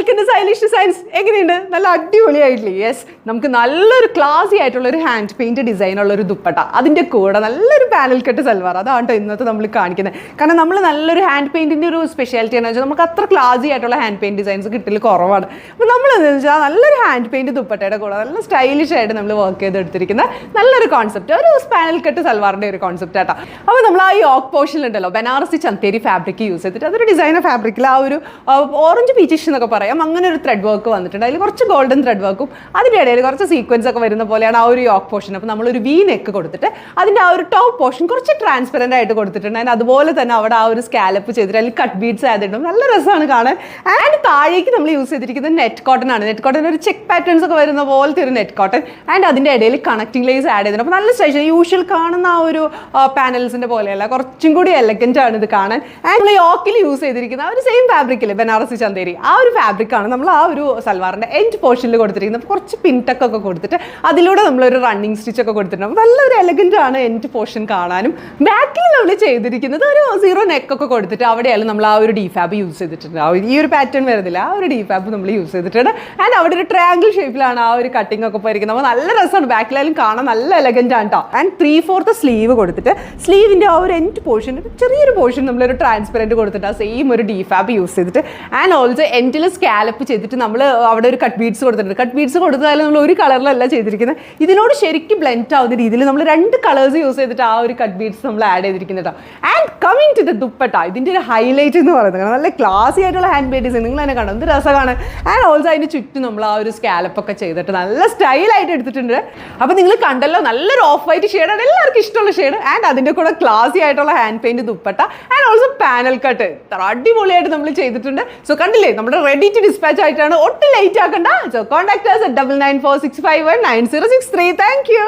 Welcome stylish designs. എങ്ങനെയുണ്ട്? നല്ല അടിപൊളിയായിട്ടില്ലേ? Yes, നമുക്ക് നല്ലൊരു ക്ലാസി ആയിട്ടുള്ള ഒരു ഹാൻഡ് പെയിന്റ് ഡിസൈൻ ഉള്ള ഒരു ദുപ്പട്ട, അതിൻ്റെ കൂടെ നല്ലൊരു പാനൽ കട്ട് സൽവാർ. അതാണ് കേട്ടോ ഇന്നത്തെ നമ്മൾ കാണിക്കുന്നത്. കാരണം നമ്മൾ നല്ലൊരു ഹാൻഡ് പെയിന്റിൻ്റെ ഒരു സ്പെഷ്യാലിറ്റി എന്ന് വെച്ചാൽ നമുക്ക് അത്ര ക്ലാസി ആയിട്ടുള്ള ഹാൻഡ് പെയിന്റ് ഡിസൈൻസ് കിട്ടൽ കുറവാണ്. അപ്പോൾ നമ്മൾ എന്താണെന്ന് വെച്ചാൽ നല്ലൊരു ഹാൻഡ് പെയിന്റ് ദുപ്പട്ടയുടെ കൂടെ നല്ല സ്റ്റൈലിഷ് ആയിട്ട് നമ്മൾ വർക്ക് ചെയ്തെടുത്തിരിക്കുന്ന നല്ലൊരു കോൺസെപ്റ്റ്, ഒരു പാനൽ കട്ട് സൽവാറിൻ്റെ ഒരു കോൺസെപ്റ്റ് ആട്ടോ. അപ്പോൾ നമ്മൾ ആ യോക്ക് പോർഷനിലുണ്ടല്ലോ ബനാറസി ചന്തേരി ഫാബ്രിക് യൂസ് ചെയ്തിട്ട് അതൊരു ഡിസൈനർ ഫാബ്രിക്കിൽ ആ ഒരു ഓറഞ്ച് പീച്ചിഷ് എന്നൊക്കെ പറയാം, അങ്ങനെ ഒരു ത്രെഡ് വർക്ക് വന്നിട്ടുണ്ട്. അതിൽ കുറച്ച് ഗോൾഡൻ ത്രെഡ് വർക്കും അതിൻ്റെ ഇടയിൽ കുറച്ച് സീക്വൻസ് ഒക്കെ വരുന്ന പോലെയാണ് ആ ഒരു യോക്ക് പോർഷൻ. അപ്പോൾ നമ്മളൊരു വി നെക്ക് കൊടുത്തിട്ട് അതിൻ്റെ ആ ഒരു ടോപ്പ് പോർഷൻ കുറച്ച് ട്രാൻസ്പെറൻ്റ് ആയിട്ട് കൊടുത്തിട്ടുണ്ട്. അതിന് അതുപോലെ തന്നെ അവിടെ ആ ഒരു സ്കാലപ്പ് ചെയ്തിട്ട് അതിൽ കട്ട് ബീഡ്സ് ആയതിട്ടും നല്ല രസമാണ് കാണാൻ. ആൻഡ് താഴേക്ക് നമ്മൾ യൂസ് ചെയ്തിരിക്കുന്നത് നെറ്റ് കോട്ടൺ ആണ്. നെറ്റ് കോട്ടൺ ഒരു ചെക്ക് പാറ്റേൺസ് ഒക്കെ വരുന്ന പോലത്തെ ഒരു നെറ്റ് കോട്ടൺ. ആൻഡ് അതിൻ്റെ ഇടയിൽ കണക്റ്റിംഗ് ലേസ് ആഡ് ചെയ്തിട്ടുണ്ട്. അപ്പോൾ നല്ല സ്റ്റൈൽ, യൂഷ്വൽ കാണുന്ന ആ ഒരു പാനൽസിൻ്റെ പോലെയല്ല, കുറച്ചും കൂടി എലഗൻ്റ് ആണ് ഇത് കാണാൻ. ആൻഡ് നമ്മൾ യോക്കിൽ യൂസ് ചെയ്തിരിക്കുന്ന ആ ഒരു സെയിം ഫാബ്രിക്കിൽ ബനാറസി ചന്തേരി ആ ഒരു ഫാബ്രിക്കാണ് നമ്മൾ ആ ഒരു സൽവാറിൻ്റെ എൻഡ് പോർഷനിൽ കൊടുത്തിരിക്കുന്നത്. കുറച്ച് പിൻടക്കൊക്കെ കൊടുത്തിട്ട് അതിലൂടെ നമ്മളൊരു റണ്ണിങ് സ്റ്റിച്ച് ഒക്കെ കൊടുത്തിട്ടുണ്ട്. നല്ലൊരു എലഗൻ്റ് ആണ് എൻഡ് പോർഷൻ കാണാനും. ബാക്കിൽ നമ്മൾ ചെയ്തിരിക്കുന്നത് ഒരു സീറോ നെക്കൊക്കെ കൊടുത്തിട്ട് അവിടെയാണ് നമ്മൾ ആ ഒരു ഡിഫാബ് യൂസ് ചെയ്തിട്ടുണ്ട്. ഈ ഒരു പാറ്റേൺ വരുന്നില്ല, ആ ഒരു ഡിഫാബ് നമ്മൾ യൂസ് ചെയ്തിട്ടുണ്ട്. ആൻഡ് അവിടെ ഒരു ട്രയാങ്കിൾ ഷേപ്പിലാണ് ആ ഒരു കട്ടിംഗ് ഒക്കെ പോയിരിക്കുന്നത്. അപ്പോൾ നല്ല രസമാണ്, ബാക്കിലായാലും കാണാൻ നല്ല എലഗൻ്റ് ആണ് കേട്ടോ. ആൻഡ് 3/4 സ്ലീവ് കൊടുത്തിട്ട് സ്ലീവിൻ്റെ ആ ഒരു എൻഡ് പോർഷൻ ചെറിയൊരു പോർഷൻ നമ്മളൊരു ട്രാൻസ്പെറൻറ്റ് കൊടുത്തിട്ട് ആ സെയിം ഒരു ഡിഫാബ് യൂസ് ചെയ്തിട്ട് ആൻഡ് ഓൾസോ എൻഡിൽ സ്കാലപ്പ് ചെയ്തിട്ട് നമ്മൾ അവിടെ ഒരു കട്ട് ബീഡ്സ് കൊടുത്തിട്ടുണ്ട്. കട്ട് ബീഡ്സ് കൊടുത്താലും നമ്മൾ ഒരു കളറിലല്ല ചെയ്തിരിക്കുന്നത്, ഇതിനോട് ശരിക്കും ബ്ലെൻഡ് ആവുന്ന രീതിയിൽ നമ്മൾ 2 കളേഴ്സ് യൂസ് ചെയ്തിട്ട് ആ ഒരു കട്ട് ബീഡ്സ് നമ്മൾ ആഡ് ചെയ്തിരിക്കുന്നത് കേട്ടോ. And coming to the dupatta, ഇതിൻ്റെ ഒരു ഹൈലൈറ്റ് എന്ന് പറയുന്നത് നല്ല ക്ലാസി ആയിട്ടുള്ള ഹാൻഡ് മെയ്ഡ് ഡിസൈൻ. നിങ്ങൾ തന്നെ കാണാം, എന്ത് രസമാണ്. ആൻഡ് ഓൾസോ അതിന് ചുറ്റും നമ്മൾ ആ ഒരു സ്കാലപ്പ് ഒക്കെ ചെയ്തിട്ട് നല്ല സ്റ്റൈലായിട്ട് എടുത്തിട്ടുണ്ട്. അപ്പോൾ നിങ്ങൾ കണ്ടല്ലോ, നല്ലൊരു ഓഫ് വൈറ്റ് ഷെയ്ഡാണ്, എല്ലാവർക്കും ഇഷ്ടമുള്ള ഷെയ്ഡ്. ആൻഡ് അതിൻ്റെ കൂടെ ക്ലാസി ആയിട്ടുള്ള hand paint dupatta and also panel cut അടിപൊളിയായിട്ട് നമ്മൾ ചെയ്തിട്ടുണ്ട്. സോ കണ്ടില്ലേ, നമ്മുടെ റെഡി ടു ഡിസ്പാച്ച് ആയിട്ടാണ്, ഒട്ടും ലേറ്റ് ആക്കണ്ട. So contact us at 9946519063. Thank you.